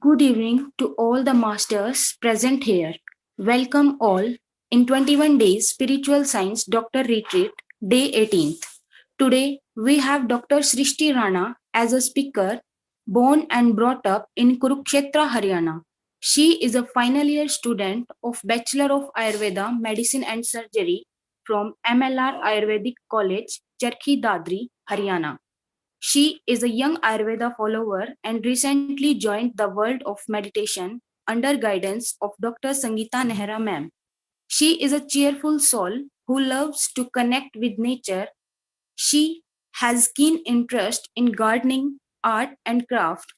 Good evening to all the masters present here. Welcome all in 21 days Spiritual Science Doctor Retreat, day 18th. Today we have Dr. SRISTY Rana as a speaker, born and brought up in Kurukshetra, Haryana. She is a final year student of Bachelor of Ayurveda, Medicine and Surgery from MLR Ayurvedic College, Charkhi Dadri, Haryana. She is a young Ayurveda follower and recently joined the world of meditation under guidance of Dr. Sangeeta Nehra ma'am. She is a cheerful soul who loves to connect with nature. She has keen interest in gardening, art and craft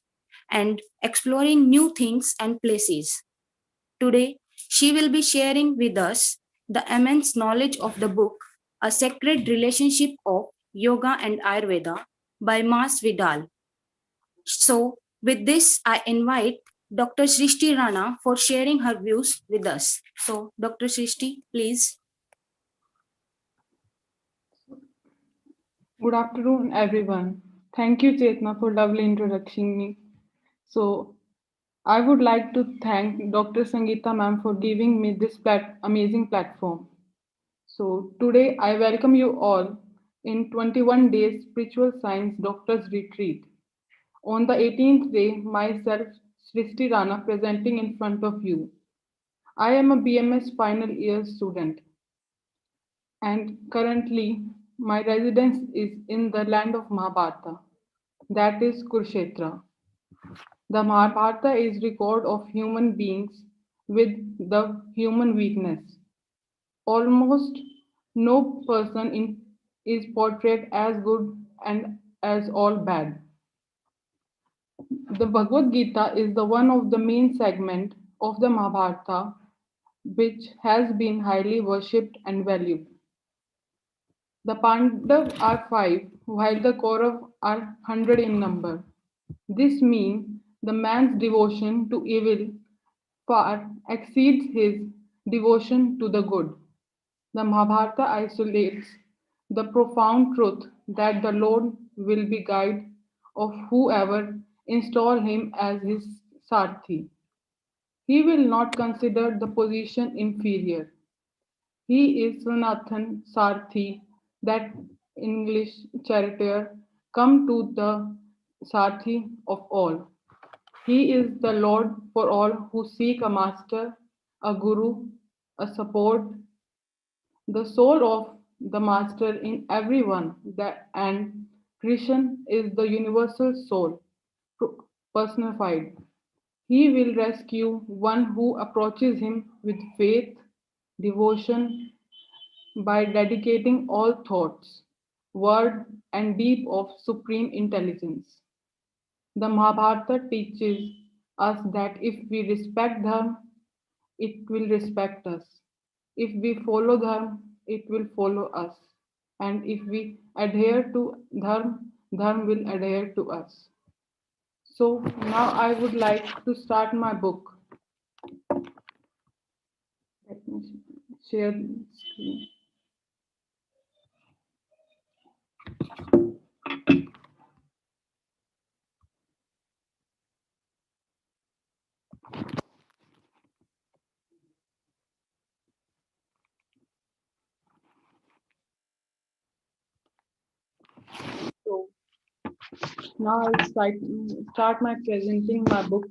and exploring new things and places. Today, she will be sharing with us the immense knowledge of the book A Sacred Relationship of Yoga and Ayurveda by Mas Vidal. So, with this, I invite Dr. Srishti Rana for sharing her views with us. So, Dr. Srishti, please. Good afternoon, everyone. Thank you, Chetna, for lovely introducing me. So, I would like to thank Dr. Sangeeta ma'am for giving me this amazing platform. So, today I welcome you all in 21 days Spiritual Science Doctors Retreat. On the 18th day, myself, Srishti Rana, presenting in front of you. I am a BMS final year student and currently my residence is in the land of Mahabharata, that is Kurukshetra. The Mahabharata is record of human beings with the human weakness. Almost no person is portrayed as good and as all bad. The Bhagavad Gita is the one of the main segment of the Mahabharata which has been highly worshipped and valued. The Pandavas are five, while the Kauravas are 100 in number. This means the man's devotion to evil far exceeds his devotion to the good. The Mahabharata isolates the profound truth that the Lord will be guide of whoever install him as his Sarthi. He will not consider the position inferior. He is Sanathan Sarthi, that English charioteer, come to the Sarthi of all. He is the Lord for all who seek a master, a guru, a support, the soul of the master in everyone, that and Krishna is the universal soul personified. He will rescue one who approaches him with faith, devotion, by dedicating all thoughts, word, and deed of supreme intelligence. The Mahabharata teaches us that if we respect Dharma, it will respect us. If we follow Dharma, it will follow us. And if we adhere to Dharma, Dharma will adhere to us. So now I would like to start my book. Let me share the screen. So now I'll start my presenting my book,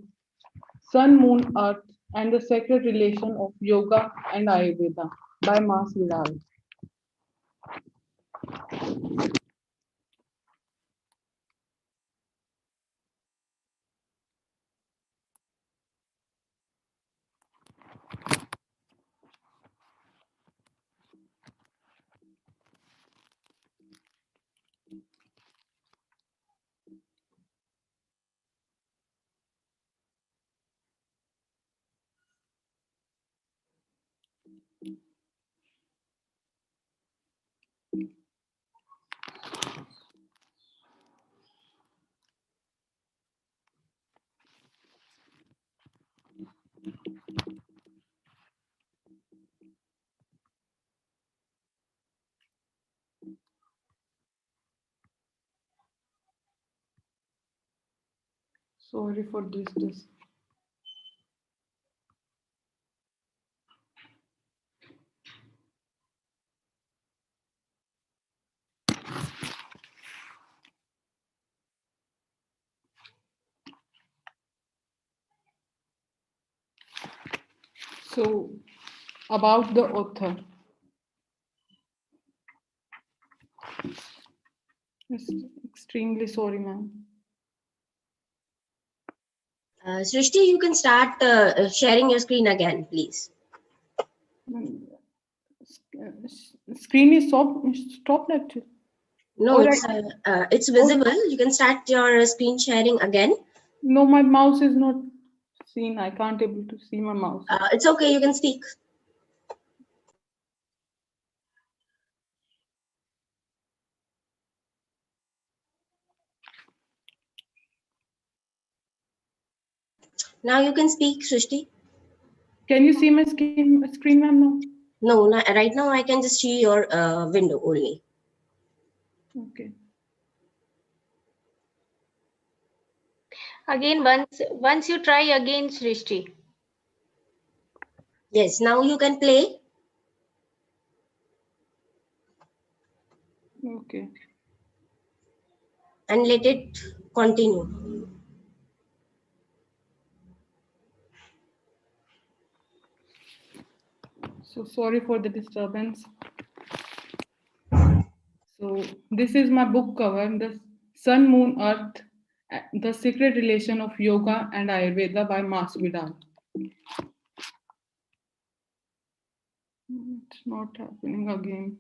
Sun, Moon, Earth, and the Sacred Relation of Yoga and Ayurveda by Mas Vidal. Sorry for this. So, about the author. It's extremely sorry, ma'am. Srishti, you can start sharing your screen again, please. Screen is stopped actually. No, All right. it's All, visible. You can start your screen sharing again. no, my mouse is not seen. I can't able to see my mouse. It's okay. You can speak. Now you can speak, Srishti. Can you see my screen, ma'am? Now. No, right now I can just see your window only. Okay. Again, once you try again, Srishti. Yes, now you can play. Okay. And let it continue. So sorry for the disturbance. So this is my book cover, The Sun, Moon, Earth, The Secret Relation of Yoga and Ayurveda by Mas Vidal. It's not happening again.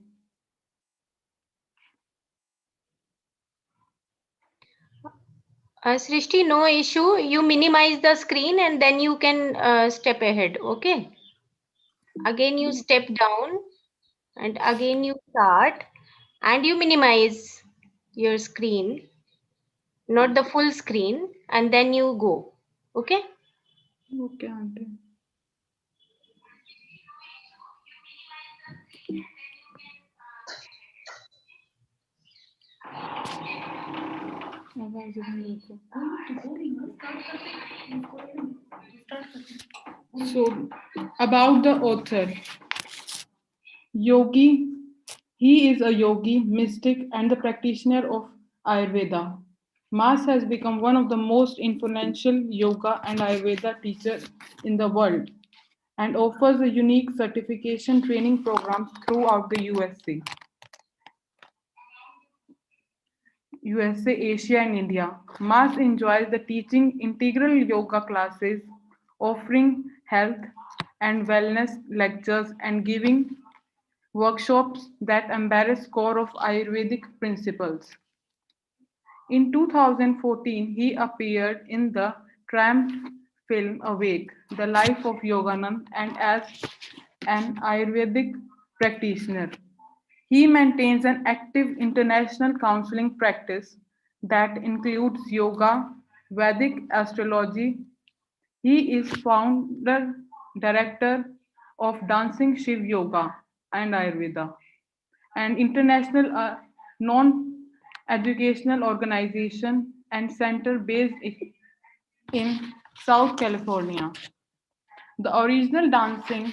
Srishti, no issue. You minimize the screen and then you can step ahead. Okay. Again, you step down and again you start and you minimize your screen, not the full screen, and then you go. Okay. Okay, auntie. आवाज नहीं So, about the author, Yogi, he is a yogi, mystic, and the practitioner of Ayurveda. Mas has become one of the most influential yoga and Ayurveda teachers in the world and offers a unique certification training programs throughout the USA, Asia, and India. Mas enjoys the teaching integral yoga classes, offering health and wellness lectures, and giving workshops that embrace core of Ayurvedic principles. In 2014, he appeared in the Triumph film Awake, The Life of Yoganand, and as an Ayurvedic practitioner. He maintains an active international counseling practice that includes yoga, Vedic astrology. He is founder director of Dancing Shiv Yoga and Ayurveda, an international non-educational organization and center based in South California. The original Dancing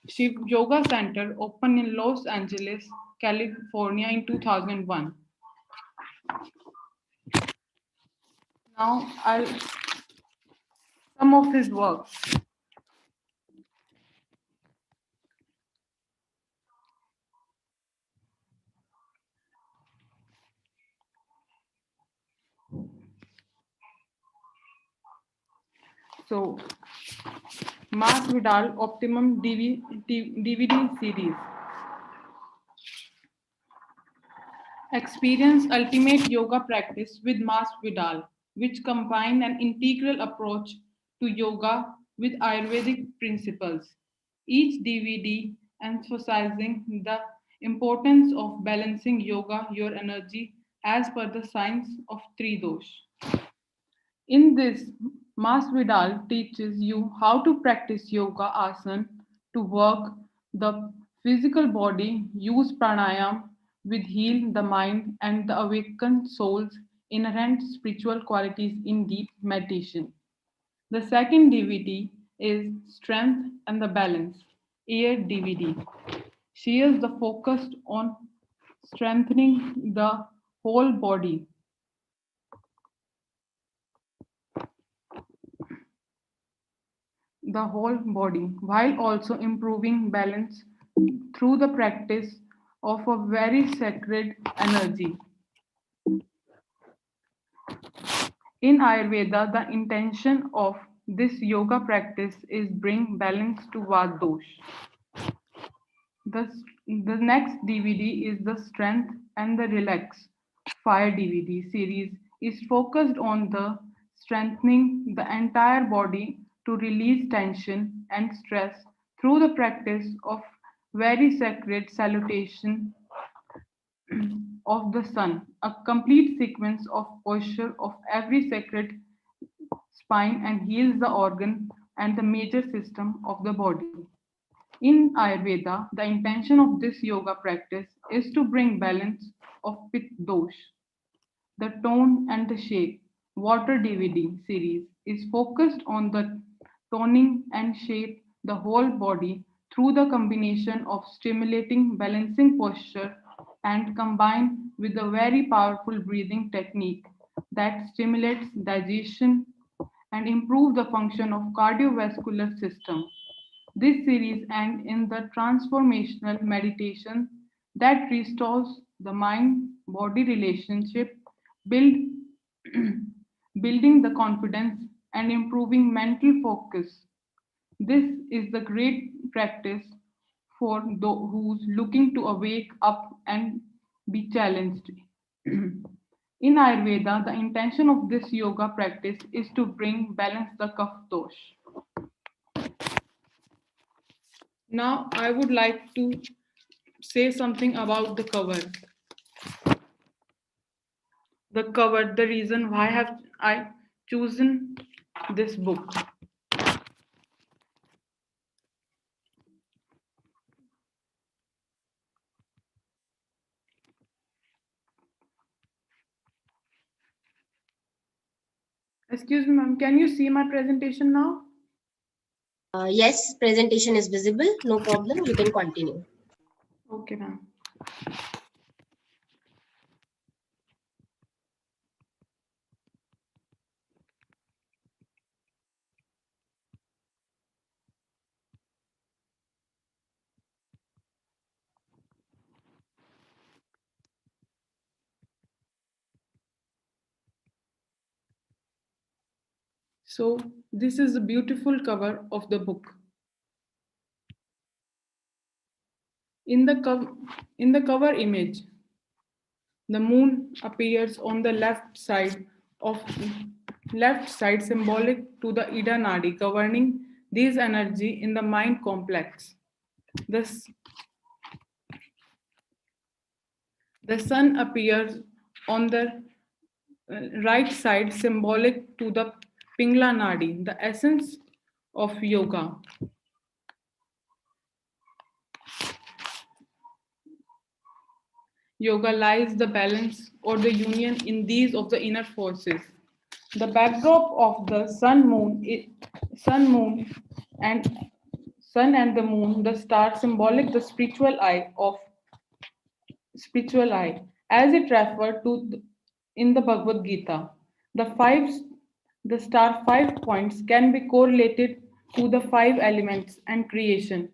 Shiv Yoga Center opened in Los Angeles, California in 2001. Now, some of his works. So, Mas Vidal Optimum DVD series. Experience ultimate yoga practice with Mas Vidal, which combine an integral approach to yoga with Ayurvedic principles. Each DVD emphasizing the importance of balancing yoga, your energy, as per the science of three dosh. In this, Mas Vidal teaches you how to practice yoga asana to work the physical body, use pranayam with heal the mind and the awaken soul's inherent spiritual qualities in deep meditation. The second DVD is Strength and the Balance, Air DVD. Shares the focus on strengthening the whole body. the whole body while also improving balance through the practice of a very sacred energy. In Ayurveda, the intention of this yoga practice is bring balance to Vata dosh. The next DVD is the Strength and the Relax Fire DVD series is focused on the strengthening the entire body to release tension and stress through the practice of very sacred salutation of the sun, a complete sequence of posture of every sacred spine and heals the organ and the major system of the body. In Ayurveda, the intention of this yoga practice is to bring balance of Pitta dosh. The Tone and the Shape Water DVD series is focused on the toning and shape the whole body through the combination of stimulating balancing posture and combined with a very powerful breathing technique that stimulates digestion and improve the function of cardiovascular system. This series ends in the transformational meditation that restores the mind-body relationship, build, building the confidence and improving mental focus. This is the great practice for those who's looking to awake up and be challenged. In Ayurveda, the intention of this yoga practice is to bring balance the kapha dosh. Now, I would like to say something about the cover. The cover, the reason why have I chosen this book. Excuse me, ma'am, can you see my presentation now? Yes, presentation is visible. No problem. You can continue. Okay, ma'am. So this is a beautiful cover of the book. In the, in the cover image, the moon appears on the left side symbolic to the Ida Nadi, governing these energy in the mind complex. This, the sun appears on the right side symbolic to the Pingla Nadi, the essence of yoga. Yoga lies the balance or the union in these of the inner forces. The backdrop of the and sun and the moon, the star symbolic the spiritual eye, as it referred to in the Bhagavad Gita. The five the star 5 points can be correlated to the five elements and creation: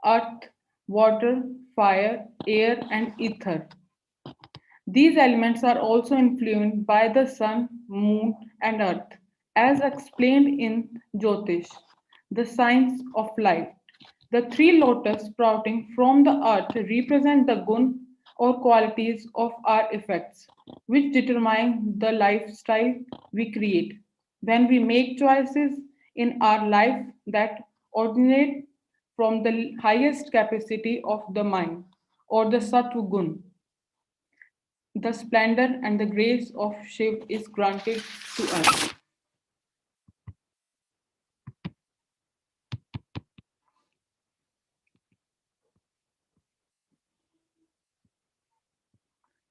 earth, water, fire, air, and ether. These elements are also influenced by the sun, moon, and earth, as explained in Jyotish, the science of light. The three lotus sprouting from the earth represent the gun or qualities of our effects, which determine the lifestyle we create. When we make choices in our life that originate from the highest capacity of the mind or the sattva gun, the splendor and the grace of Shiv is granted to us.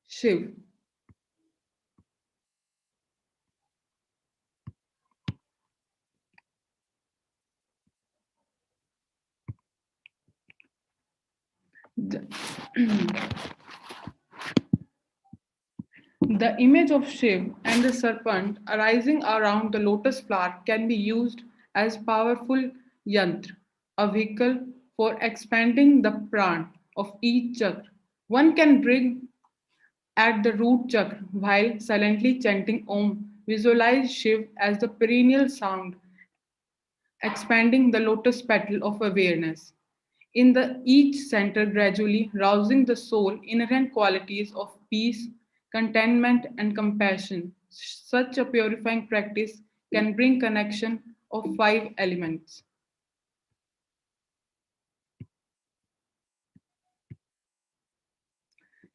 Shiv. The, the image of Shiv and the serpent arising around the lotus flower can be used as powerful yantra, a vehicle for expanding the pran of each chakra. One can bring at the root chakra while silently chanting Om. Visualize Shiv as the perennial sound, expanding the lotus petal of awareness. In the each center, gradually rousing the soul inherent qualities of peace, contentment, and compassion. Such a purifying practice can bring connection of five elements.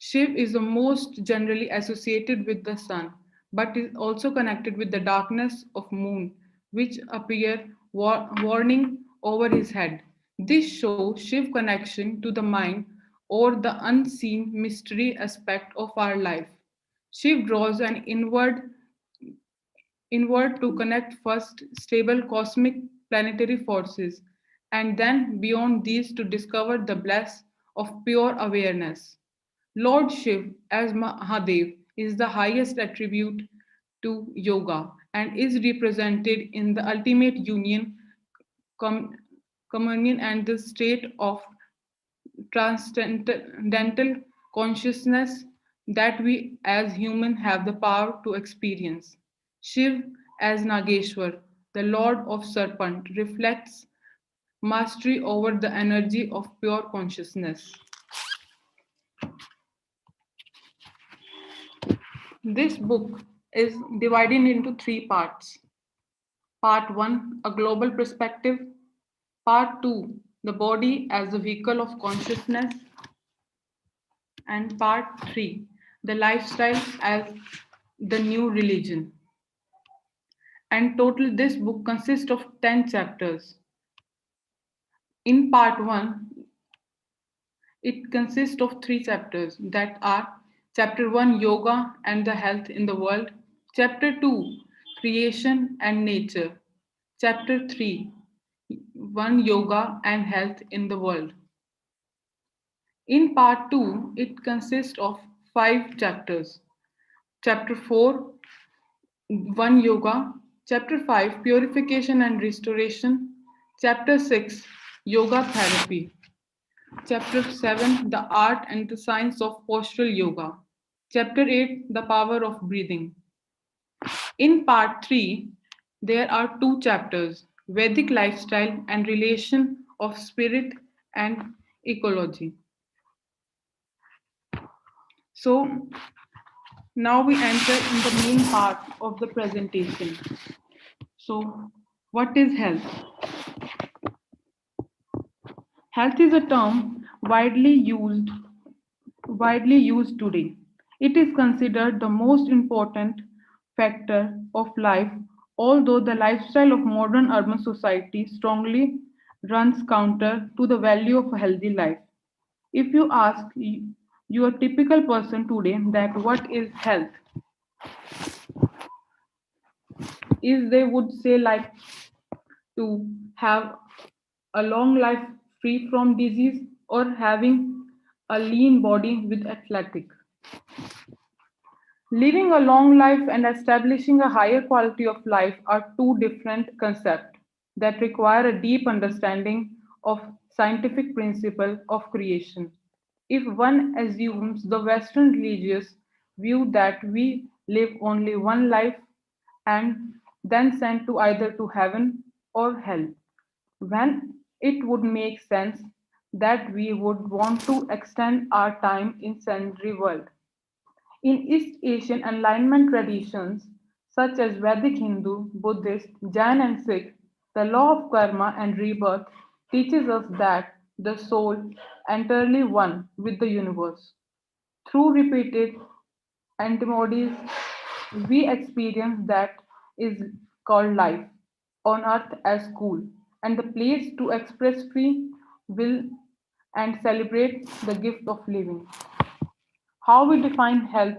Shiv is the most generally associated with the sun, but is also connected with the darkness of moon, which appear warning over his head. This shows Shiv connection to the mind or the unseen mystery aspect of our life. Shiv draws an inward to connect first stable cosmic planetary forces, and then beyond these to discover the bliss of pure awareness. Lord Shiv as Mahadev is the highest attribute to yoga and is represented in the ultimate union, com- communion, and the state of transcendental consciousness that we as human have the power to experience. Shiv as Nageshwar, the Lord of Serpent, reflects mastery over the energy of pure consciousness. This book is divided into three parts. Part 1, a global perspective. Part 2, the body as a vehicle of consciousness. And part 3, the lifestyle as the new religion. And total, this book consists of 10 chapters. In part 1, it consists of 3 chapters that are Chapter 1, Yoga and the Health in the World, Chapter 2, Creation and Nature, Chapter 3, 1, Yoga and Health in the World. In part 2, it consists of 5 chapters. Chapter 4, 1, Yoga, Chapter 5, Purification and Restoration, Chapter 6, Yoga Therapy, Chapter 7, The Art and the Science of Postural Yoga, Chapter 8, The Power of Breathing. In part 3, there are 2 chapters, Vedic Lifestyle and Relation of Spirit and Ecology. So, now we enter in the main part of the presentation. So, what is health? Health is a term widely used today. It is considered the most important factor of life, although the lifestyle of modern urban society strongly runs counter to the value of a healthy life. If you ask your typical person today that what is health, is they would say like to have a long life free from disease or having a lean body with athletic. Living a long life and establishing a higher quality of life are two different concepts that require a deep understanding of scientific principle of creation. If one assumes the Western religious view that we live only one life and then sent to either to heaven or hell, when it would make sense that we would want to extend our time in sensory world. In East Asian enlightenment traditions such as Vedic Hindu, Buddhist, Jain and Sikh, the law of karma and rebirth teaches us that the soul entirely one with the universe. Through repeated antibodies, we experience that is called life on earth as school and the place to express free will and celebrate the gift of living. How we define health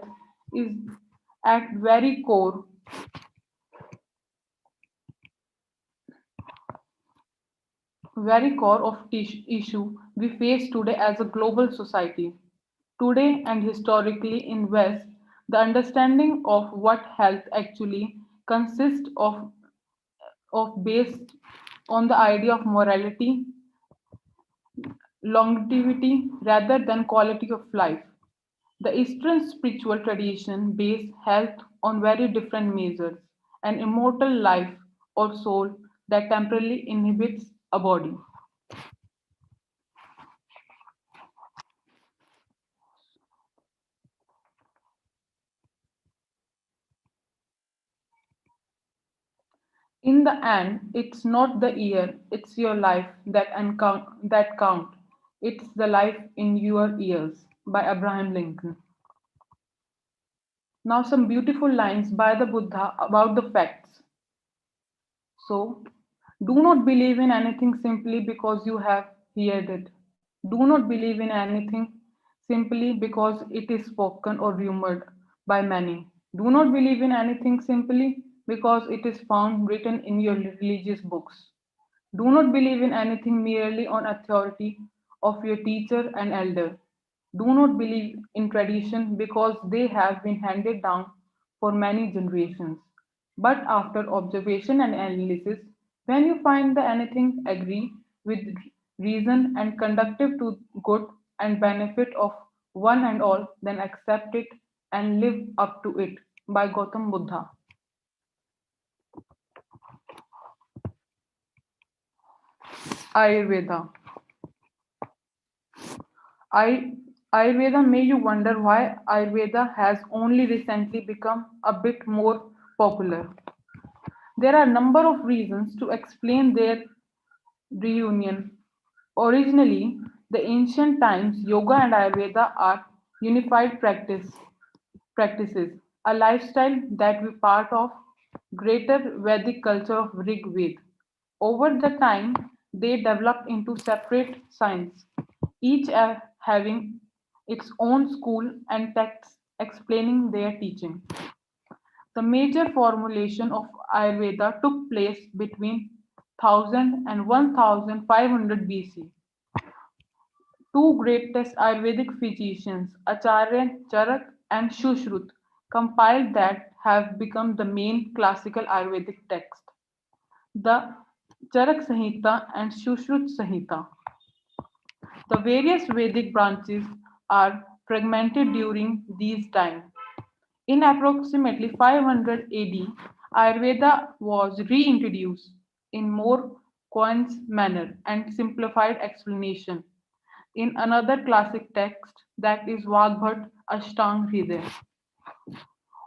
is at very core of issue we face today as a global society. Today and historically in West, the understanding of what health actually consists of based on the idea of morality, longevity rather than quality of life. The Eastern spiritual tradition based health on very different measures, an immortal life or soul that temporarily inhabits a body. In the end, it's not the year, it's your life that count. It's the life in your ears by Abraham Lincoln. Now some beautiful lines by the Buddha about the facts. So, do not believe in anything simply because you have heard it. Do not believe in anything simply because it is spoken or rumored by many. Do not believe in anything simply because it is found written in your religious books. Do not believe in anything merely on authority of your teacher and elder. Do not believe in tradition because they have been handed down for many generations. But after observation and analysis, when you find that anything agree with reason and conducive to good and benefit of one and all, then accept it and live up to it. By Gautam Buddha. Ayurveda. I, Ayurveda may you wonder why Ayurveda has only recently become a bit more popular. There are a number of reasons to explain their reunion. Originally, the ancient times, yoga and Ayurveda are unified practices, a lifestyle that we part of greater Vedic culture of Rig Veda. Over the time, they developed into separate science, each having its own school and texts explaining their teaching. The major formulation of Ayurveda took place between 1000 and 1500 BC. Two greatest Ayurvedic physicians, Acharya Charak and Shushruta, compiled that have become the main classical Ayurvedic text. The Charak Samhita and Shushruta Samhita. The various Vedic branches are fragmented during these times. In approximately 500 AD, Ayurveda was reintroduced in more concise manner and simplified explanation in another classic text, that is Vagbhat Ashtang Hridaya.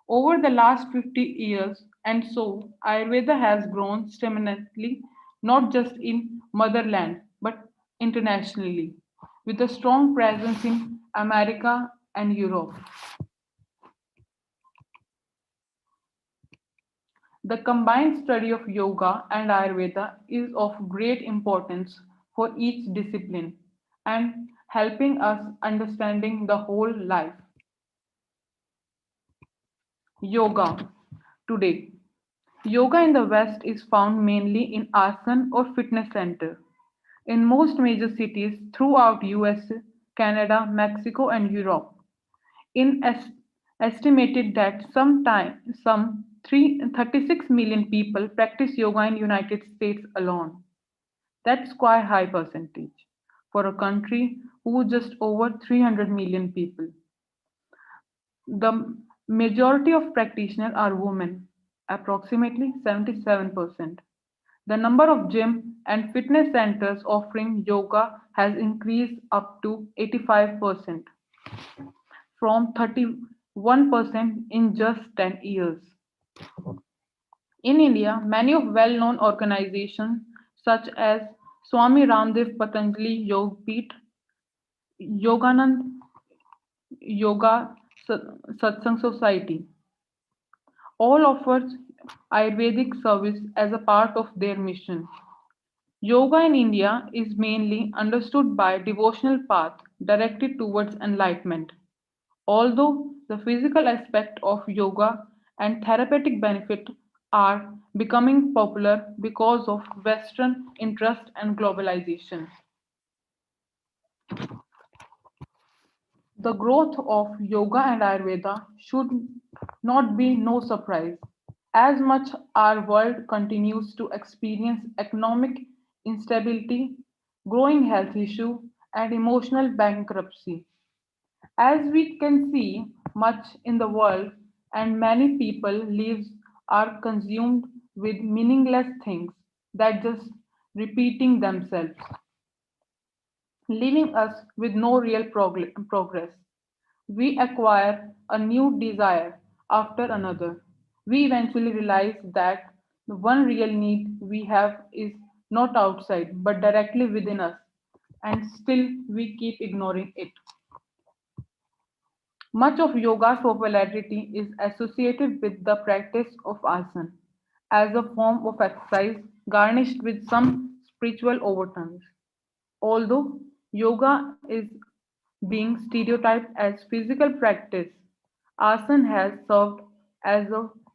Over the last 50 years and so, Ayurveda has grown tremendously, not just in motherland but internationally, with a strong presence in America and Europe. The combined study of yoga and Ayurveda is of great importance for each discipline and helping us understanding the whole life. Yoga today. Yoga in the West is found mainly in asana or fitness center. In most major cities throughout US, Canada, Mexico and Europe. In estimated that some 36 million people practice yoga in United States alone. That's quite high percentage for a country who just over 300 million people. The majority of practitioners are women, approximately 77%. The number of gym and fitness centers offering yoga has increased up to 85% from 31% in just 10 years. In India, many of well-known organizations such as Swami Ramdev Patanjali Yog Peeth, Yoganand Yoga Satsang Society, all offers Ayurvedic service as a part of their mission. Yoga in India is mainly understood by devotional path directed towards enlightenment. Although the physical aspect of yoga and therapeutic benefit are becoming popular because of Western interest and globalization. The growth of yoga and Ayurveda should not be no surprise. As much our world continues to experience economic instability, growing health issue, and emotional bankruptcy. As we can see, much in the world and many people lives are consumed with meaningless things that just repeating themselves, leaving us with no real progress. We acquire a new desire after another. We eventually realize that the one real need we have is not outside but directly within us, and still we keep ignoring it. Much of yoga's popularity is associated with the practice of asana as a form of exercise garnished with some spiritual overtones. Although yoga is being stereotyped as physical practice, asana has served as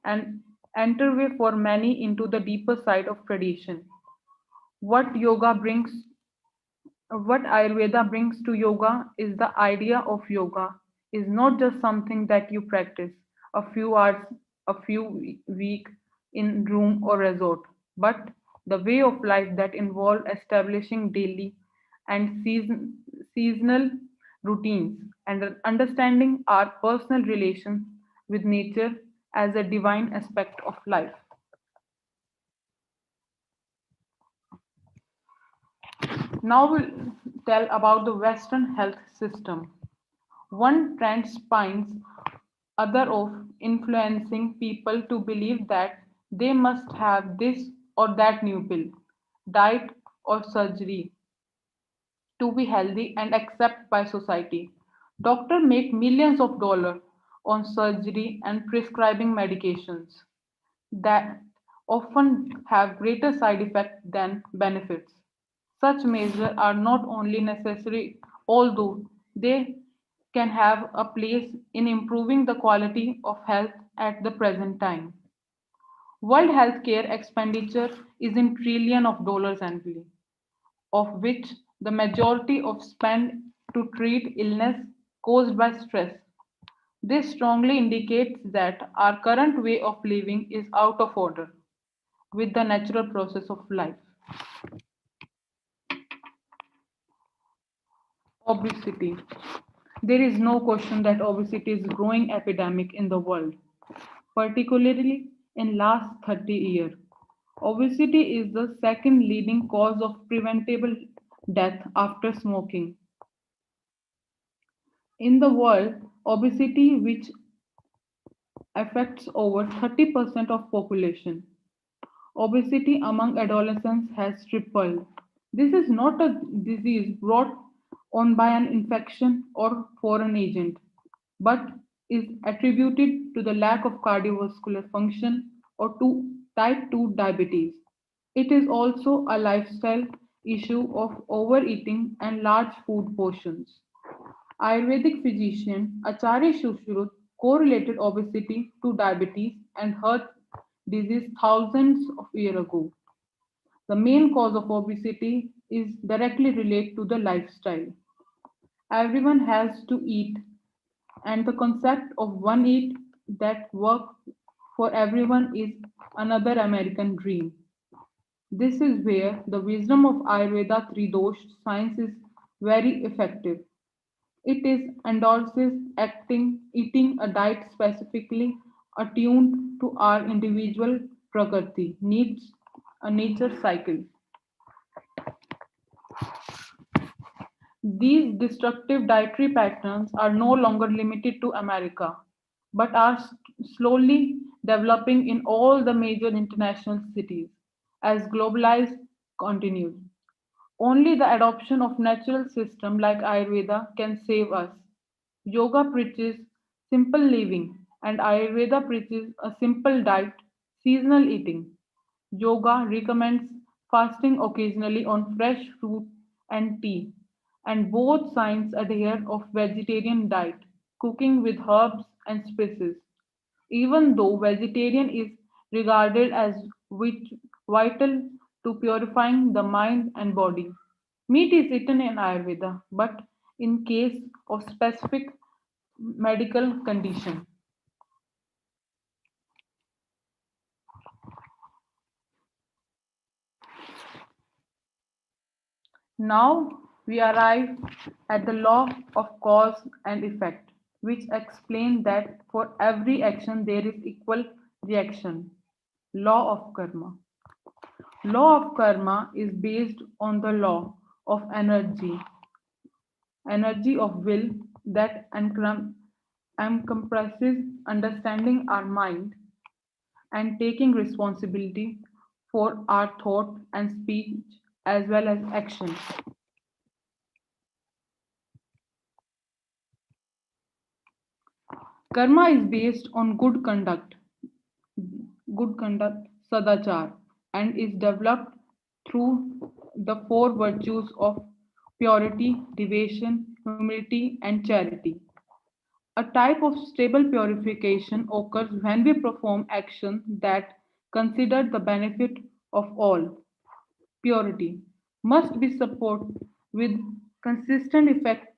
an entryway for many into the deeper side of tradition. What yoga brings what Ayurveda brings to yoga is the idea of yoga is not just something that you practice a few hours, a few week in room or resort, but the way of life that involve establishing daily and seasonal routines and understanding our personal relations with nature as a divine aspect of life. Now we'll tell about the Western health system. One trend spines other of influencing people to believe that they must have this or that new pill, diet or surgery to be healthy and accepted by society. Doctors make millions of dollars on surgery and prescribing medications that often have greater side effects than benefits. Such measures are not only necessary, although they can have a place in improving the quality of health at the present time. World healthcare expenditure is in trillion of dollars annually, of which the majority of spent to treat illness caused by stress. This strongly indicates that our current way of living is out of order with the natural process of life. Obesity. There is no question that obesity is a growing epidemic in the world, particularly in last 30 years. Obesity is the second leading cause of preventable death after smoking. In the world, obesity, which affects over 30% of population, obesity among adolescents has tripled. This is not a disease brought on by an infection or foreign agent, but is attributed to the lack of cardiovascular function or to type 2 diabetes. It is also a lifestyle issue of overeating and large food portions. Ayurvedic physician Acharya Sushruta correlated obesity to diabetes and heart disease thousands of years ago. The main cause of obesity is directly related to the lifestyle. Everyone has to eat, and the concept of one eat that work for everyone is another American dream. This is where the wisdom of Ayurveda Tridosh science is very effective. It is endorses eating a diet specifically attuned to our individual prakriti needs, a nature cycle. These destructive dietary patterns are no longer limited to America, but are slowly developing in all the major international cities as globalized continues. Only the adoption of natural system like Ayurveda can save us. Yoga preaches simple living and Ayurveda preaches a simple diet, seasonal eating. Yoga recommends fasting occasionally on fresh fruit and tea, and both signs adhere of vegetarian diet, cooking with herbs and spices. Even though vegetarian is regarded as vital to purifying the mind and body. Meat is eaten in Ayurveda, but in case of specific medical condition. Now we arrive at the law of cause and effect, which explains that for every action there is equal reaction. Law of karma. Law of karma is based on the law of energy of will that encompasses understanding our mind and taking responsibility for our thought and speech as well as action. Karma is based on good conduct, sadachar, and is developed through the four virtues of purity, devotion, humility, and charity. A type of stable purification occurs when we perform actions that consider the benefit of all. Purity must be supported with consistent effect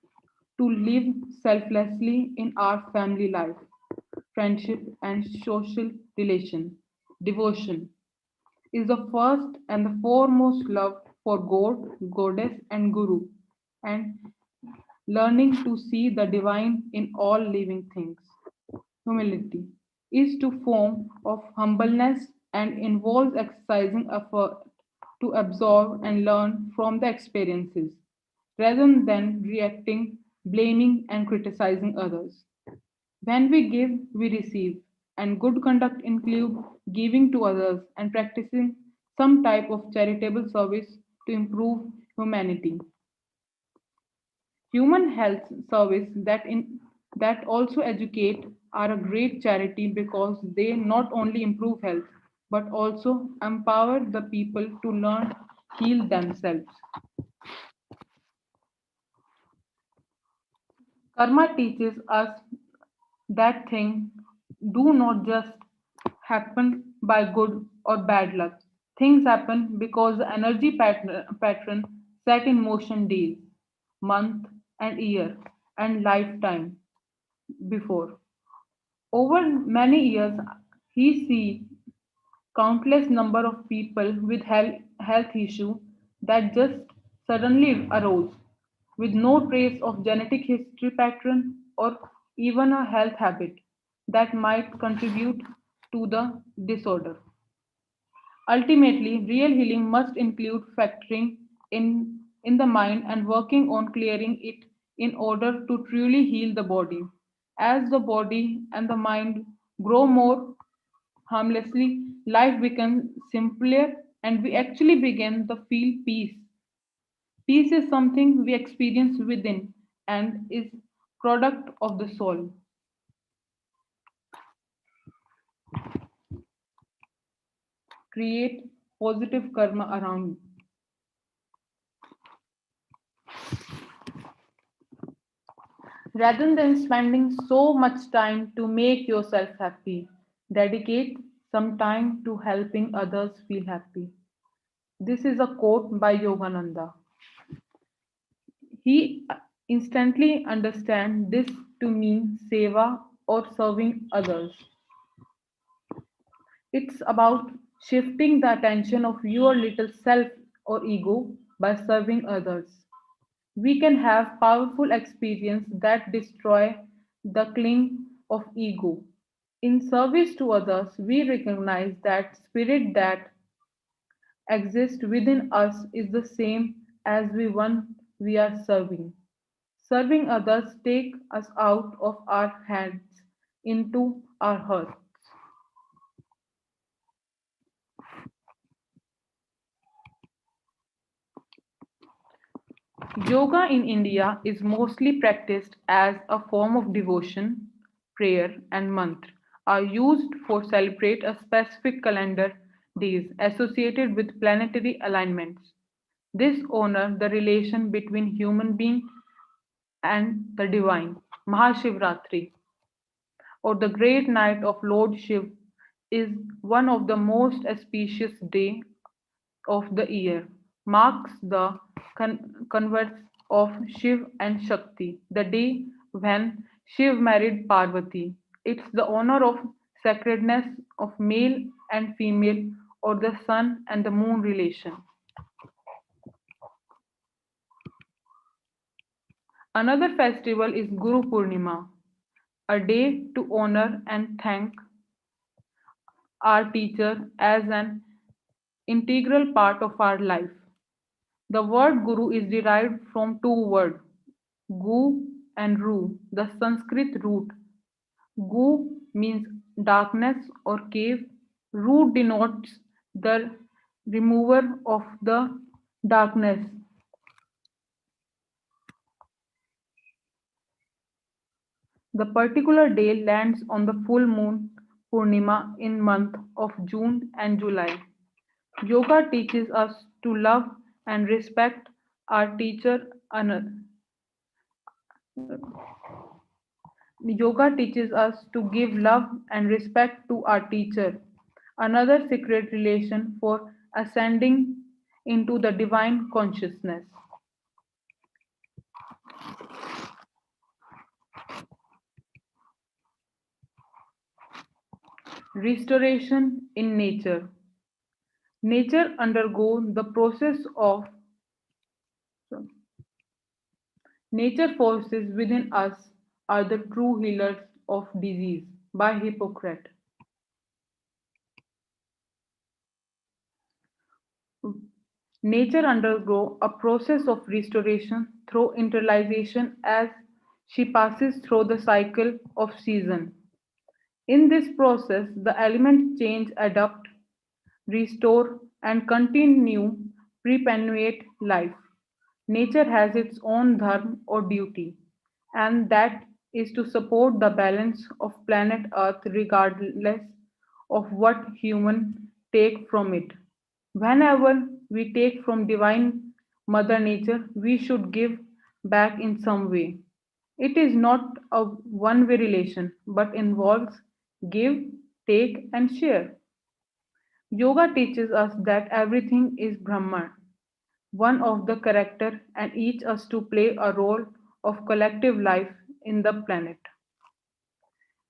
to live selflessly in our family life, friendship, and social relation. Devotion is the first and the foremost love for God, Goddess, and Guru, and learning to see the divine in all living things. Humility is to form of humbleness and involves exercising effort to absorb and learn from the experiences rather than reacting, blaming, and criticizing others. When we give, we receive, and good conduct include giving to others and practicing some type of charitable service to improve humanity. Human health service that also educate are a great charity because they not only improve health but also empower the people to learn heal themselves. Karma teaches us that things do not just happen by good or bad luck. Things happen because the energy pattern set in motion days, month, and year, and lifetime before. Over many years, he see countless number of people with health issue that just suddenly arose with no trace of genetic history pattern or even a health habit that might contribute to the disorder. Ultimately, real healing must include factoring in the mind and working on clearing it in order to truly heal the body. As the body and the mind grow more harmlessly, life becomes simpler and we actually begin to feel peace. Peace is something we experience within and is product of the soul. Create positive karma around. Rather than spending so much time to make yourself happy, dedicate some time to helping others feel happy. This is a quote by Yogananda. He instantly understands this to mean seva or serving others. It's about shifting the attention of your little self or ego by serving others. We can have powerful experiences that destroy the cling of ego. In service to others, we recognize that spirit that exists within us is the same as the one we are serving. Serving others take us out of our hands into our hearts. Yoga in India is mostly practiced as a form of devotion. Prayer and mantra are used for celebrate a specific calendar days associated with planetary alignments. This honor the relation between human being and the divine. Mahashivratri or the great night of Lord Shiv is one of the most auspicious day of the year, marks the converse of Shiv and Shakti, the day when Shiv married Parvati. It's the honor of sacredness of male and female or the sun and the moon relation. Another festival is Guru Purnima, a day to honor and thank our teacher as an integral part of our life. The word guru is derived from two words, gu and ru, the Sanskrit root. Gu means darkness or cave. Ru denotes the remover of the darkness. The particular day lands on the full moon Purnima in month of June and July. Yoga teaches us to love and respect our teacher. Yoga teaches us to give love and respect to our teacher, another secret relation for ascending into the divine consciousness. Restoration in nature. Nature undergo the process of nature forces within us are the true healers of disease by Hippocrates. Nature undergo a process of restoration through internalization as she passes through the cycle of season. In this process, the elements change, adapt, restore, and continue perpetuate life. Nature has its own dharma or duty, and that is to support the balance of planet Earth regardless of what human take from it. Whenever we take from divine Mother Nature, we should give back in some way. It is not a one way relation but involves give, take, and share. Yoga teaches us that everything is Brahman, one of the character, and each us to play a role of collective life in the planet.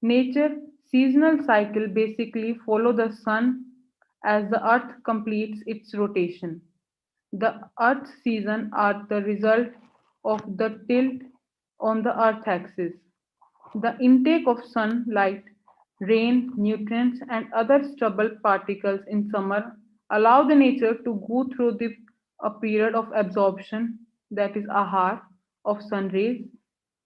Nature seasonal cycle basically follow the sun as the earth completes its rotation. The earth's seasons are the result of the tilt on the earth axis. The intake of sunlight, rain, nutrients, and other stubble particles in summer allow the nature to go through a period of absorption, that is ahar, of sun rays.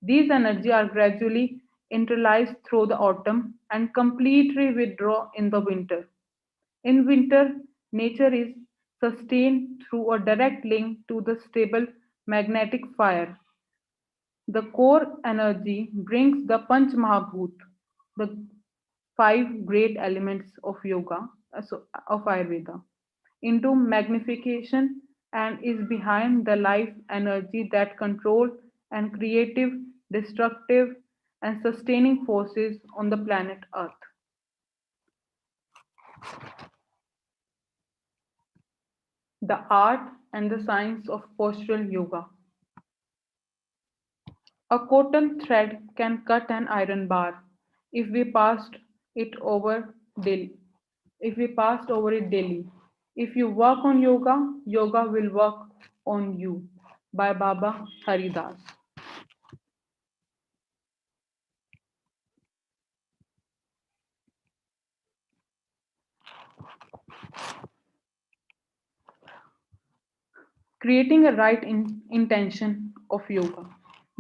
These energies are gradually internalized through the autumn and completely withdraw in the winter. In winter, nature is sustained through a direct link to the stable magnetic fire. The core energy brings the Panch Mahabhut, the five great elements of yoga, of Ayurveda, into magnification and is behind the life energy that control and creative, destructive, and sustaining forces on the planet Earth. The art and the science of postural yoga. A cotton thread can cut an iron bar if we passed it over daily. If we passed over it daily. If you work on yoga, yoga will work on you. By Baba Haridas. Creating a right intention of yoga.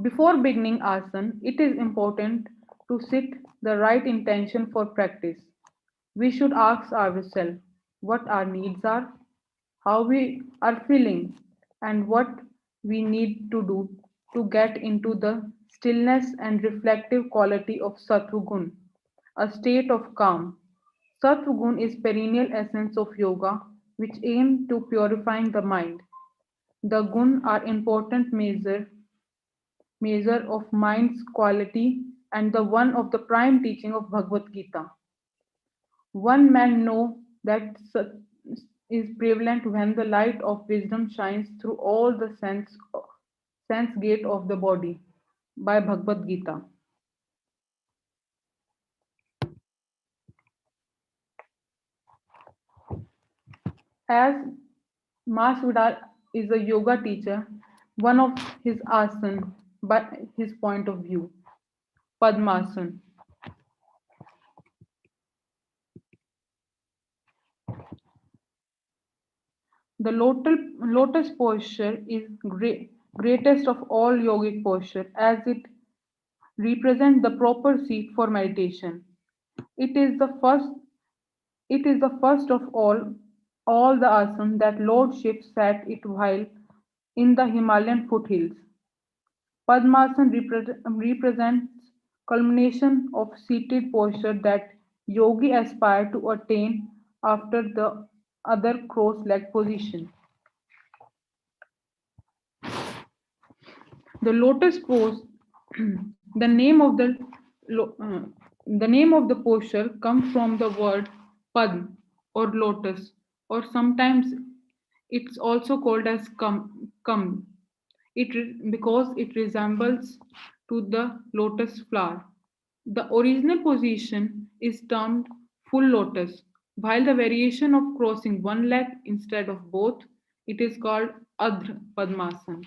Before beginning asana, it is important to set the right intention for practice. We should ask ourselves what our needs are, how we are feeling, and what we need to do to get into the stillness and reflective quality of Sattva a state of calm. Sattva is perennial essence of yoga, which aim to purifying the mind. The gun are important measure of mind's quality and the one of the prime teaching of Bhagavad Gita. One man know that is prevalent when the light of wisdom shines through all the sense gate of the body by Bhagavad Gita. As Mas Vidal is a yoga teacher, one of his asana by his point of view. Padmasana. The lotus posture is greatest of all yogic posture as it represents the proper seat for meditation. It is the first it is the first of all the asanas that Lord Shiv sat it while in the Himalayan foothills. Padmasana represents culmination of seated posture that yogi aspire to attain after the other cross-legged position. The lotus pose, lo- uh, the name of the posture comes from the word padma or lotus, or sometimes it's also called as kam. Because it resembles to the lotus flower. The original position is termed full lotus, while the variation of crossing one leg instead of both, it is called Adhr Padmasana.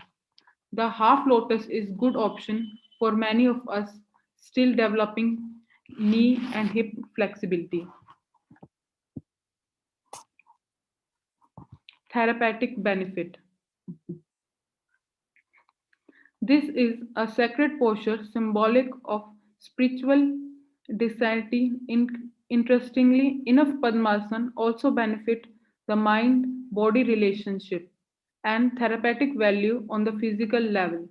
The half lotus is good option for many of us still developing knee and hip flexibility. Therapeutic benefit. This is a sacred posture symbolic of spiritual density. Interestingly enough, Padmasana also benefit the mind-body relationship and therapeutic value on the physical level.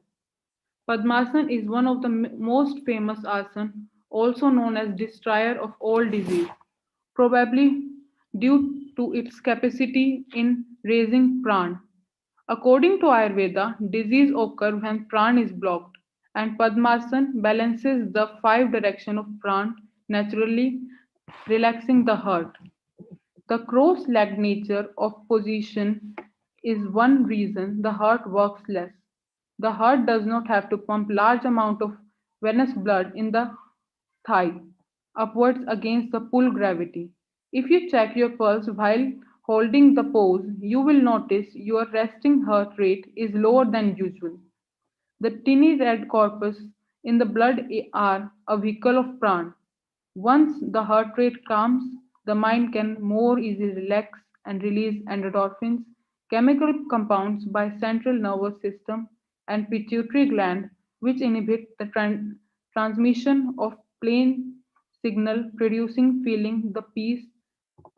Padmasana is one of the most famous asana, also known as destroyer of all disease, probably due to its capacity in raising prana. According to Ayurveda, disease occurs when prana is blocked, and Padmasana balances the five directions of prana naturally, relaxing the heart. The cross-legged nature of position is one reason the heart works less. The heart does not have to pump large amount of venous blood in the thigh upwards against the pull gravity. If you check your pulse while holding the pose, you will notice your resting heart rate is lower than usual. The tiny red corpus in the blood are a vehicle of prana. Once the heart rate calms, the mind can more easily relax and release endorphins, chemical compounds by central nervous system and pituitary gland, which inhibit the transmission of plain signal, producing feeling the peace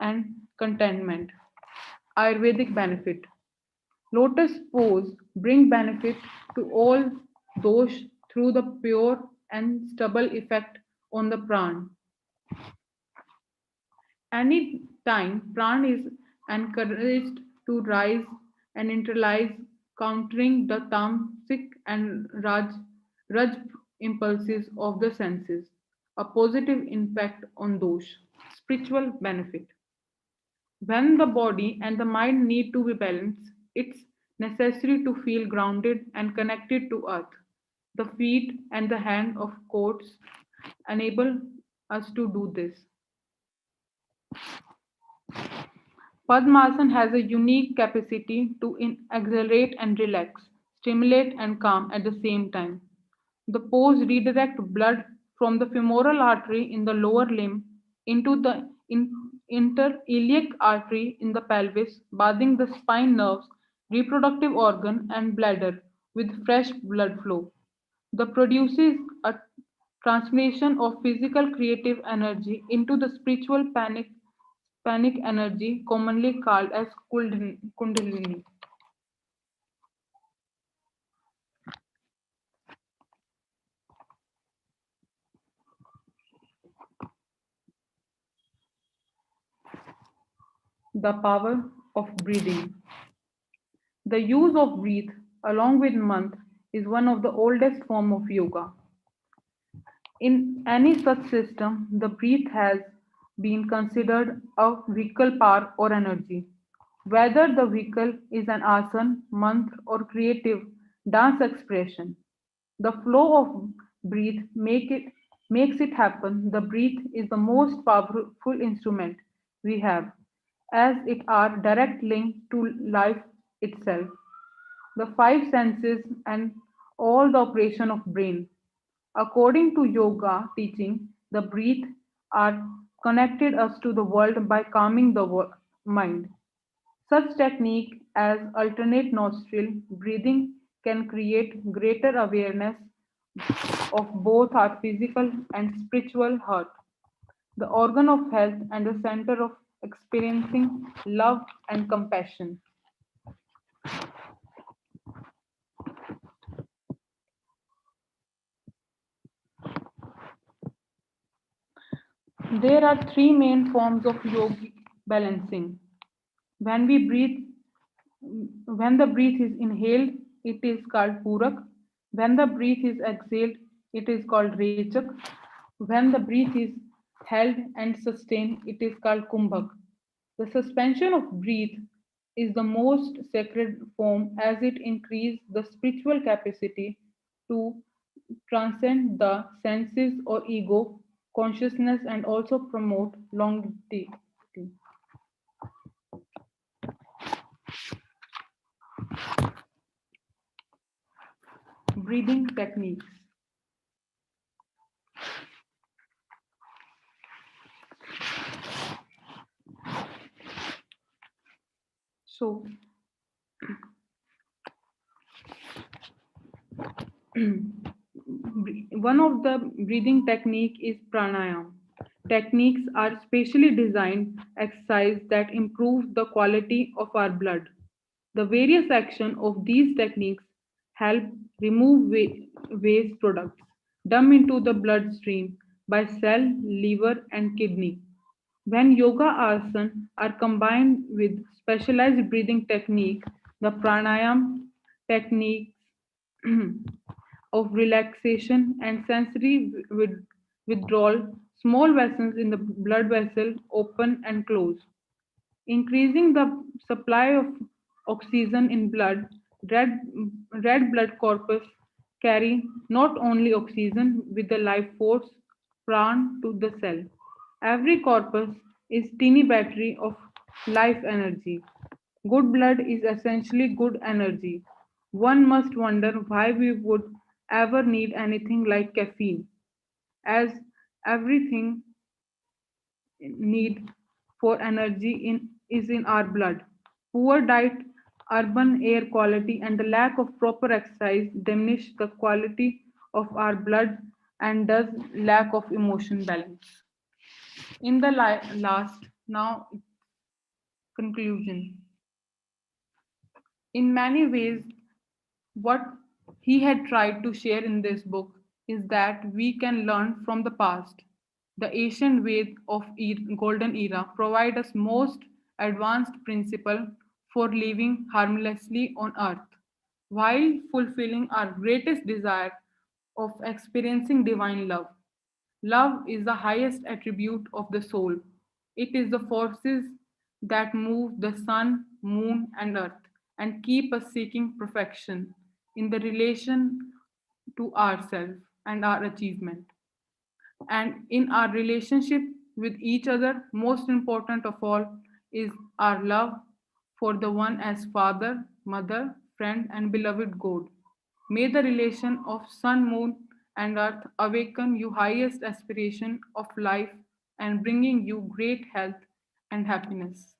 and contentment. Ayurvedic benefit. Lotus pose bring benefit to all those through the pure and stable effect on the prana. Any time prana is encouraged to rise and internalize, countering the tamasic and raj impulses of the senses, a positive impact on those. Spiritual benefit. When the body and the mind need to be balanced, it's necessary to feel grounded and connected to earth. The feet and the hand of courts enable us to do this. Padmasana has a unique capacity to exhilarate and relax, stimulate and calm at the same time. The pose redirects blood from the femoral artery in the lower limb into the interiliac artery in the pelvis, bathing the spine nerves, reproductive organ, and bladder with fresh blood flow. The produces a transformation of physical creative energy into the spiritual panic energy, commonly called as kundalini. The power of breathing. The use of breath along with mantra is one of the oldest form of yoga. In any such system, the breath has been considered a vehicle power or energy. Whether the vehicle is an asana, mantra, or creative dance expression, the flow of breath makes it happen. The breath is the most powerful instrument we have, as it are direct link to life itself. The five senses and all the operation of brain. According to yoga teaching, the breath are connected us to the world by calming the mind. Such technique as alternate nostril breathing can create greater awareness of both our physical and spiritual heart, the organ of health and the center of experiencing love and compassion. There are three main forms of yogic balancing. When we breathe, when the breath is inhaled, it is called Purak. When the breath is exhaled, it is called Rechak. When the breath is held and sustained, it is called Kumbhak. The suspension of breath is the most sacred form as it increases the spiritual capacity to transcend the senses or ego consciousness and also promote longevity. Breathing techniques. So, one of the breathing technique is pranayam. Techniques are specially designed exercise that improve the quality of our blood. The various action of these techniques help remove waste products dumped into the bloodstream by cell, liver, and kidney. When yoga asana are combined with specialized breathing technique, the pranayam techniques of relaxation and sensory withdrawal, small vessels in the blood vessel open and close. Increasing the supply of oxygen in blood, red, red blood corpus carry not only oxygen with the life force pran to the cell. Every corpus is teeny battery of life energy. Good blood is essentially good energy. One must wonder why we would ever need anything like caffeine, as everything need for energy is in our blood. Poor diet, urban air quality, and the lack of proper exercise diminish the quality of our blood and thus lack of emotion balance. In the last, now conclusion. In many ways, what he had tried to share in this book is that we can learn from the past. The ancient way of golden era provide us most advanced principle for living harmlessly on earth, while fulfilling our greatest desire of experiencing divine love. Love is the highest attribute of the soul. It is the forces that move the sun, moon, and earth and keep us seeking perfection in the relation to ourselves and our achievement. And in our relationship with each other, most important of all is our love for the one as father, mother, friend, and beloved God. May the relation of sun, moon, and earth awaken you highest aspiration of life and bringing you great health and happiness.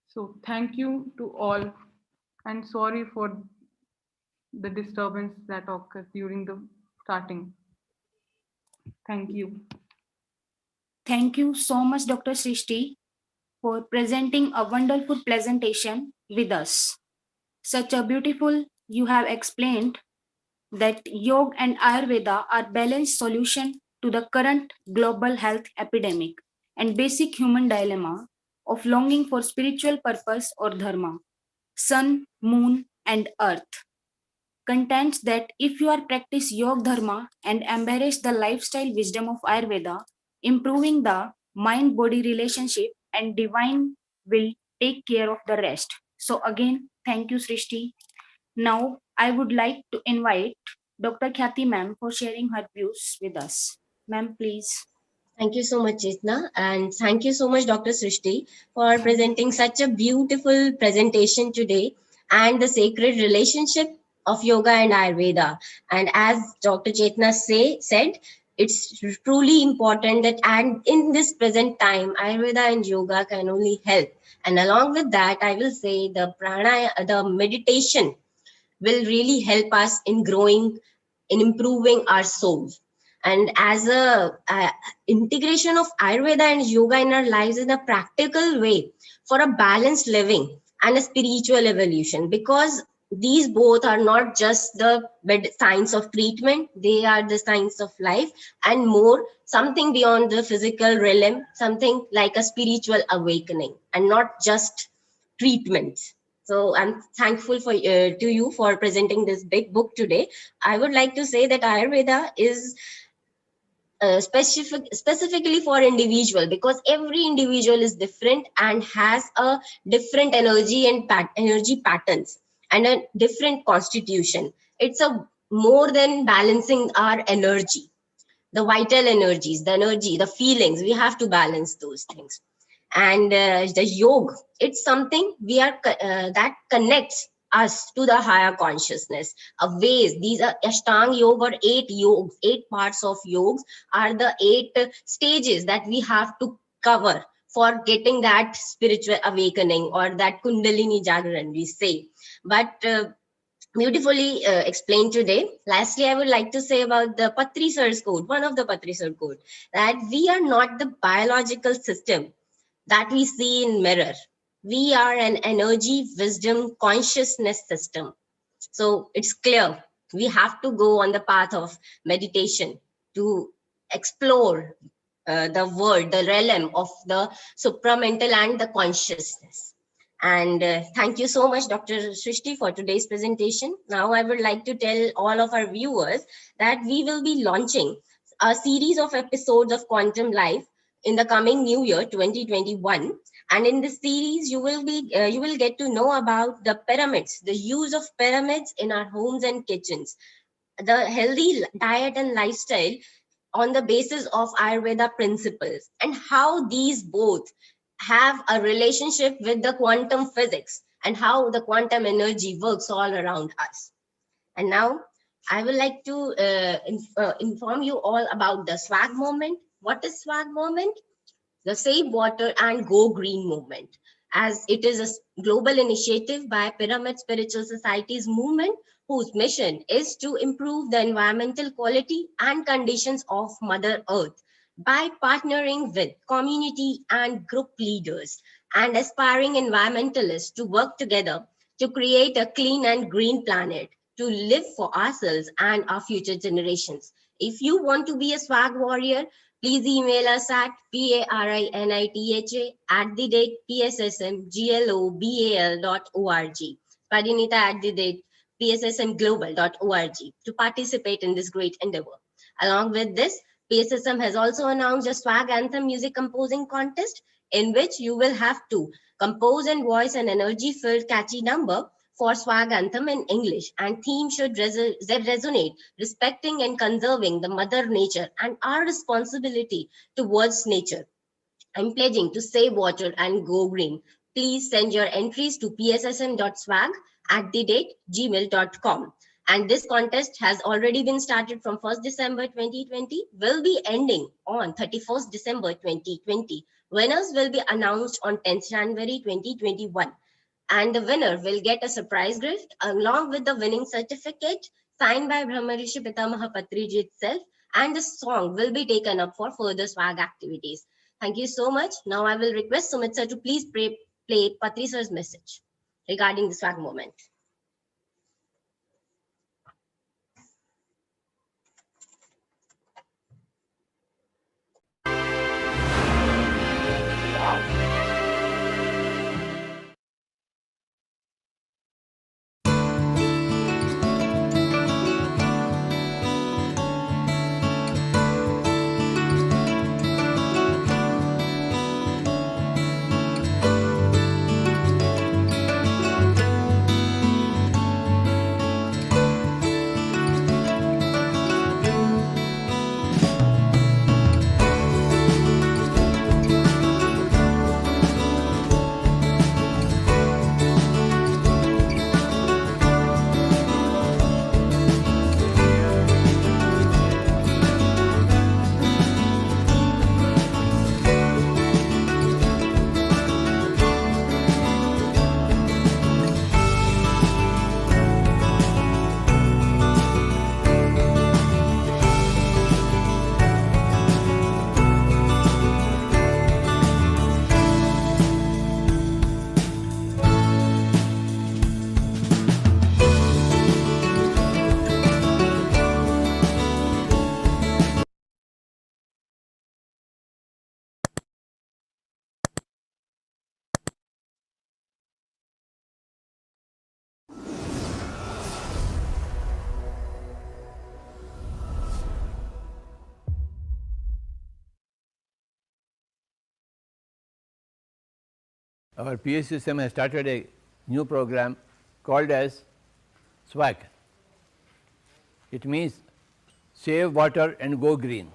So thank you to all and sorry for the disturbance that occurred during the starting. Thank you. Thank you so much, Dr. Srishti, for presenting a wonderful presentation with us. Such a beautiful you have explained that yoga and Ayurveda are balanced solution to the current global health epidemic and basic human dilemma of longing for spiritual purpose or dharma. Sun, moon, and earth contends that if you are practice yoga dharma and embrace the lifestyle wisdom of Ayurveda, improving the mind body relationship and divine will take care of the rest. So again, thank you, Srishti. Now, I would like to invite Dr. Khyati ma'am for sharing her views with us. Ma'am, please. Thank you so much, Chetna, and thank you so much, Dr. Srishti, for presenting such a beautiful presentation today. and the sacred relationship of yoga and Ayurveda. And as Dr. Chetna said, it's truly important that, and in this present time, Ayurveda and yoga can only help. And along with that, I will say the the meditation will really help us in growing, in improving our souls. And as a integration of Ayurveda and yoga in our lives in a practical way for a balanced living and a spiritual evolution, because these both are not just the science of treatment, they are the science of life, and more something beyond the physical realm, something like a spiritual awakening and not just treatment. So I'm thankful for to you for presenting this big book today. I would like to say that Ayurveda is specifically for individual, because every individual is different and has a different energy and energy patterns and a different constitution. It's a more than balancing our energy, the vital energies, the energy, the feelings. We have to balance those things. And the yoga, it's something we are that connects us to the higher consciousness of ways. These are ashtanga yoga, or 8 parts of yoga are the 8 stages that we have to cover for getting that spiritual awakening or that kundalini jagran, we say. But beautifully explained today. Lastly, I would like to say about the Patri Sir's code, one of the Patri Sir code, that we are not the biological system that we see in mirror. We are an energy, wisdom, consciousness system. So it's clear we have to go on the path of meditation to explore the world, the realm of the supramental and the consciousness. And thank you so much, Dr. Srishti, for today's presentation. Now I would like to tell all of our viewers that we will be launching a series of episodes of Quantum Life in the coming new year 2021. And in this series you will get to know about the pyramids, the use of pyramids in our homes and kitchens, the healthy diet and lifestyle on the basis of Ayurveda principles, and how these both have a relationship with the quantum physics and how the quantum energy works all around us. And now I would like to inform you all about the swag movement. What is swag movement? The Save Water and Go Green movement, as it is a global initiative by Pyramid Spiritual Society's movement, whose mission is to improve the environmental quality and conditions of Mother Earth by partnering with community and group leaders and aspiring environmentalists to work together to create a clean and green planet to live for ourselves and our future generations. If you want to be a swag warrior, please email us at parinitha@pssmglobal.org, parinitha@pssmglobal.org, to participate in this great endeavor. Along with this, PSSM has also announced a swag anthem music composing contest, in which you will have to compose and voice an energy-filled catchy number for swag anthem in English, and theme should resonate, respecting and conserving the mother nature and our responsibility towards nature. I'm pledging to save water and go green. Please send your entries to pssm.swag@gmail.com. And this contest has already been started from 1st December 2020, will be ending on 31st December 2020. Winners will be announced on 10th January 2021. And the winner will get a surprise gift along with the winning certificate signed by Brahmarishi Pitamaha Patriji itself, and the song will be taken up for further swag activities. Thank you so much. Now I will request Sumit sir to please play Patri sir's message regarding the swag moment. Our PH system has started a new program called as SWAG. It means save water and go green.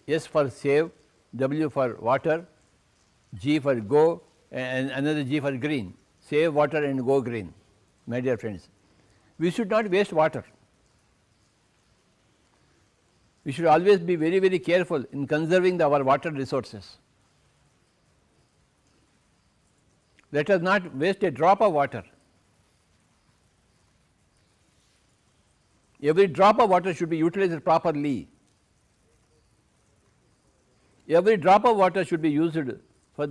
S for save, W for water, G for go, and another G for green. Save water and go green, my dear friends. We should not waste water. We should always be very, very careful in conserving our water resources. Let us not waste a drop of water. Every drop of water should be utilized properly. Every drop of water should be used for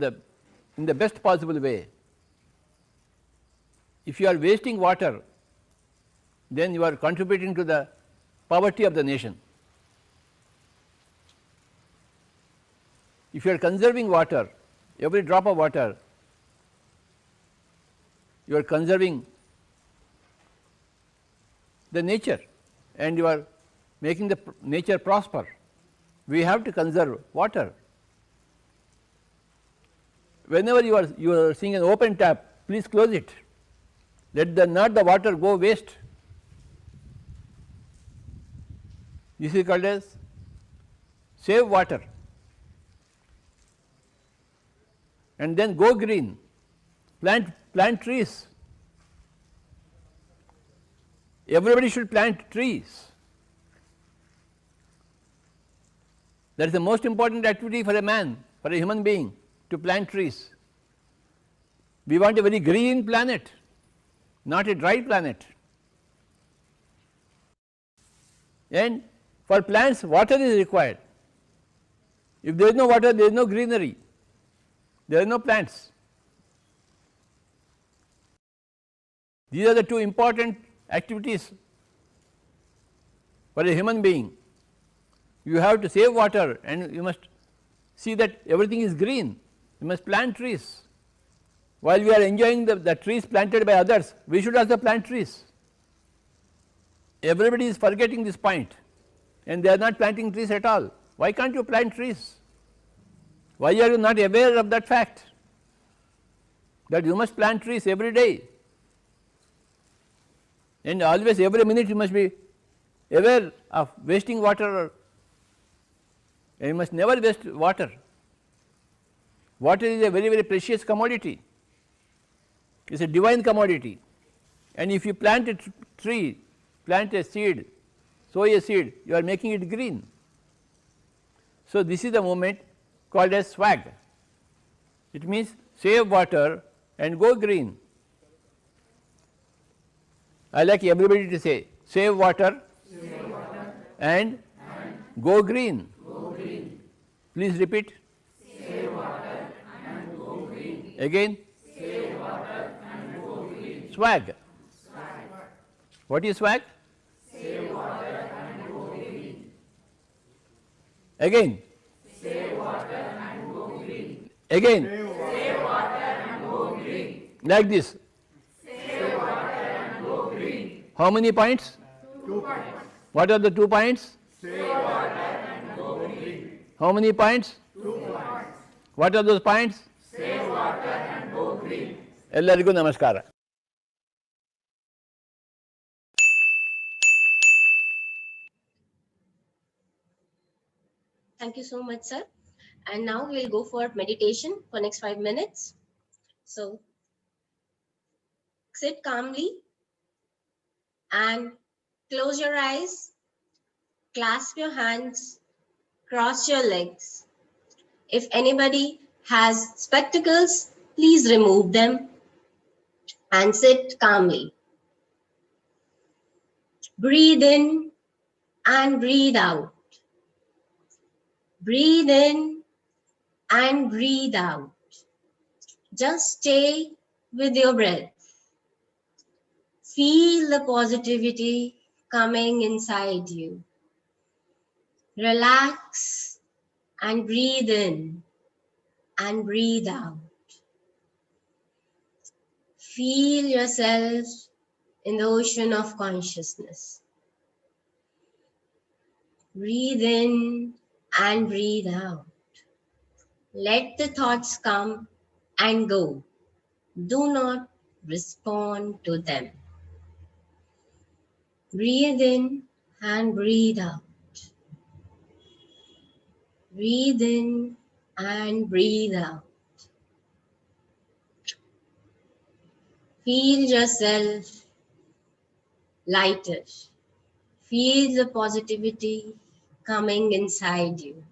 in the best possible way. If you are wasting water, then you are contributing to the poverty of the nation. If you are conserving water, every drop of water, you are conserving the nature and you are making the nature prosper. We have to conserve water. Whenever you are seeing an open tap, please close it. Let not the water go waste. This is called as save water. And then go green. Plant trees. Everybody should plant trees. That is the most important activity for a man, for a human being, to plant trees. We want a very green planet, not a dry planet. And for plants, water is required. If there is no water, there is no greenery, there are no plants. These are the two important activities for a human being. You have to save water and you must see that everything is green. You must plant trees. While we are enjoying the trees planted by others, we should also plant trees. Everybody is forgetting this point and they are not planting trees at all. Why can't you plant trees? Why are you not aware of that fact, that you must plant trees every day? And always, every minute you must be aware of wasting water, and you must never waste water. Water is a very, very precious commodity. It is a divine commodity. And if you plant a tree, plant a seed, sow a seed, you are making it green. So, this is the movement called as SWAG. It means save water and go green. I like everybody to say save water, and go green. Please repeat. Save water and go green. Again. Save water and go green. SWAG. What is SWAG? Save water and go green. Again. Save water and go green. Again. Save water and go green. Like this. Save water and go green. How many points? 2 points. What are the 2 points? Save water and go green. How many points? 2 points. What are those points? Save water and go green. Ellarigu namaskara. Thank you so much, sir. And now we'll go for meditation for next 5 minutes. So sit calmly and close your eyes, clasp your hands, cross your legs. If anybody has spectacles, please remove them and sit calmly. Breathe in and breathe out. Breathe in and breathe out. Just stay with your breath. Feel the positivity coming inside you. Relax and breathe in and breathe out. Feel yourself in the ocean of consciousness. Breathe in and breathe out. Let the thoughts come and go. Do not respond to them. Breathe in and breathe out. Breathe in and breathe out. Feel yourself lighter. Feel the positivity coming inside you.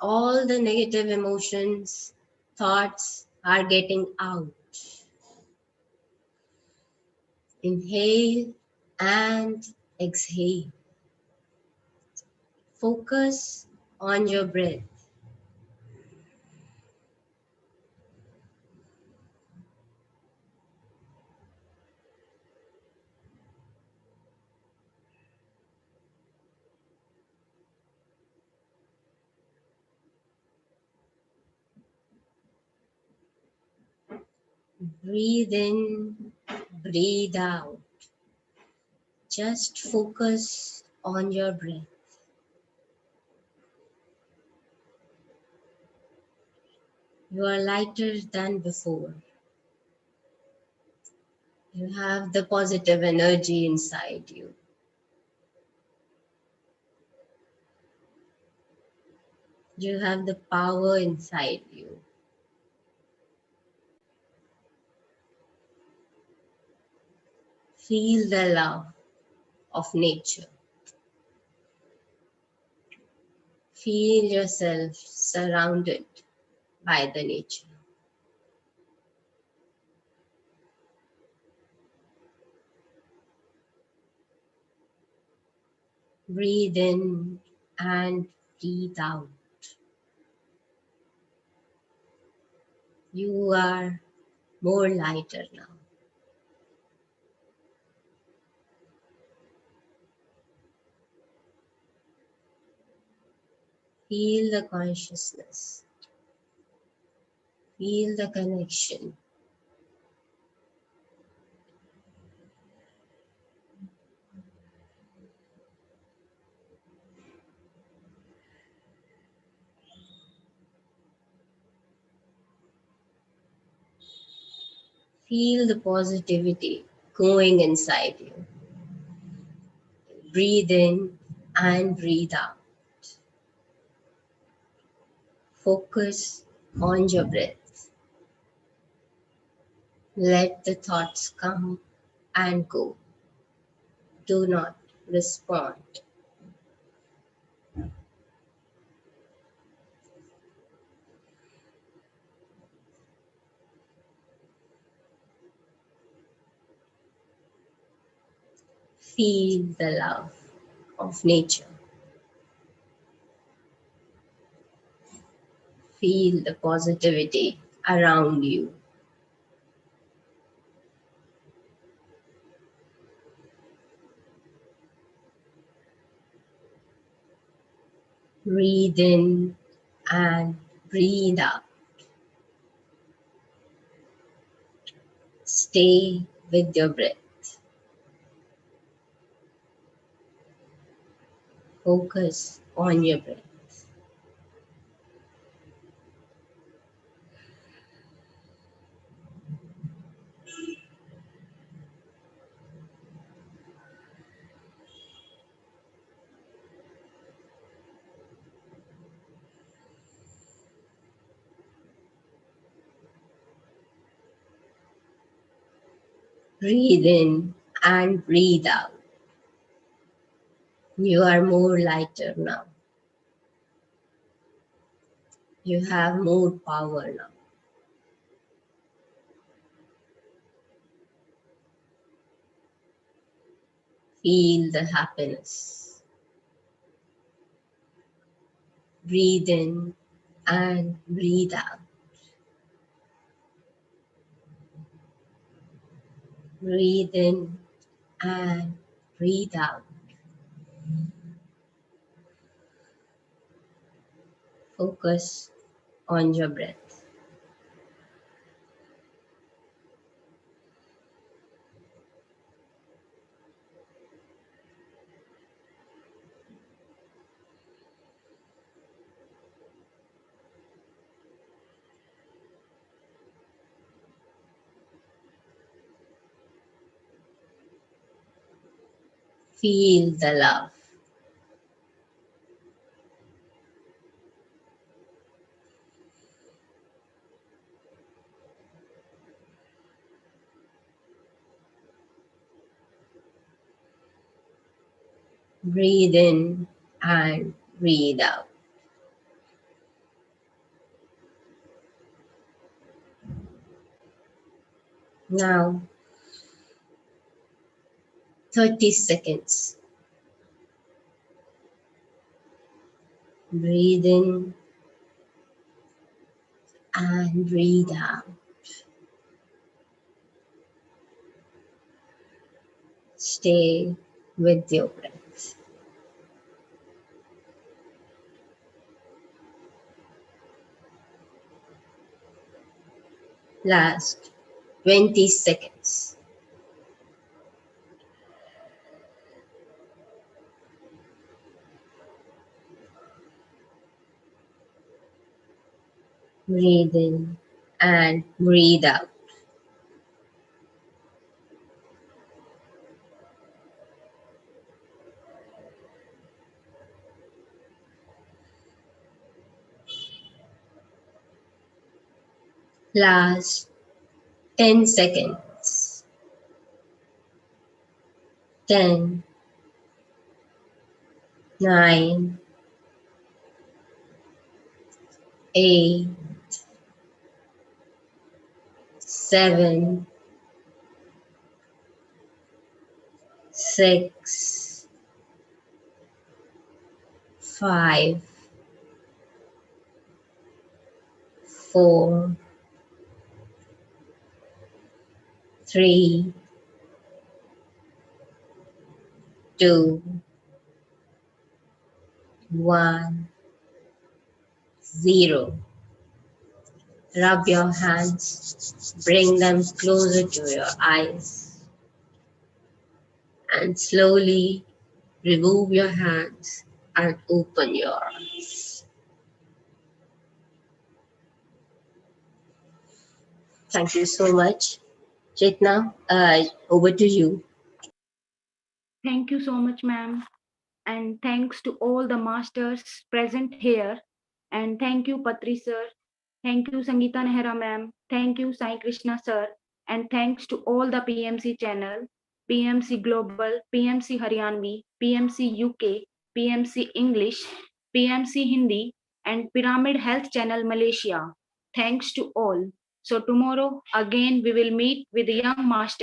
All the negative emotions, thoughts are getting out. Inhale and exhale. Focus on your breath. Breathe in, breathe out. Just focus on your breath. You are lighter than before. You have the positive energy inside you. You have the power inside you. Feel the love of nature. Feel yourself surrounded by the nature. Breathe in and breathe out. You are more lighter now. Feel the consciousness. Feel the connection. Feel the positivity going inside you. Breathe in and breathe out. Focus on your breath. Let the thoughts come and go. Do not respond. Feel the love of nature. Feel the positivity around you. Breathe in and breathe out. Stay with your breath. Focus on your breath. Breathe in and breathe out. You are more lighter now. You have more power now. Feel the happiness. Breathe in and breathe out. Breathe in and breathe out. Focus on your breath. Feel the love. Breathe in and breathe out. Now, 30 seconds. Breathe in and breathe out. Stay with your breath. Last 20 seconds. Breathe in and breathe out. Last 10 seconds. 10, 9, 8, 7, 6, 5, 4, 3, 2, 1, 0. Rub your hands, bring them closer to your eyes, and slowly remove your hands and open your eyes. Thank you so much. Chetna, over to you. Thank you so much, ma'am. And thanks to all the masters present here. And thank you, Patri sir. Thank you, Sangeeta Nehra ma'am. Thank you, Sai Krishna sir. And thanks to all the PMC channel, PMC Global, PMC Haryanvi, PMC UK, PMC English, PMC Hindi, and Pyramid Health Channel Malaysia. Thanks to all. So tomorrow again we will meet with young masters